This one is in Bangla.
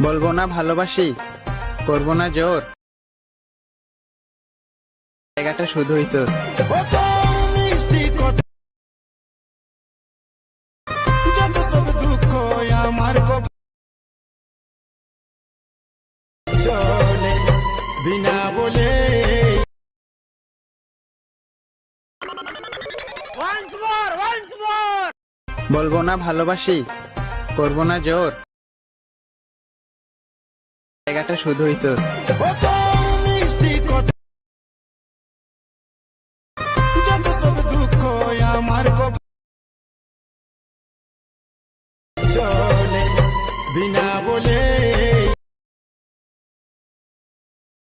বলবো না ভালোবাসি, করবো না জোর, জায়গাটা শুধুই তোর। যত সব দুঃখ আমার চলে বিনা বলে। বলবো না ভালোবাসি, করবো না জোর, জায়গাটা শুধুই তোর। মিষ্টি কথা যত সব দুঃখ আমার চলে বিনা বলে।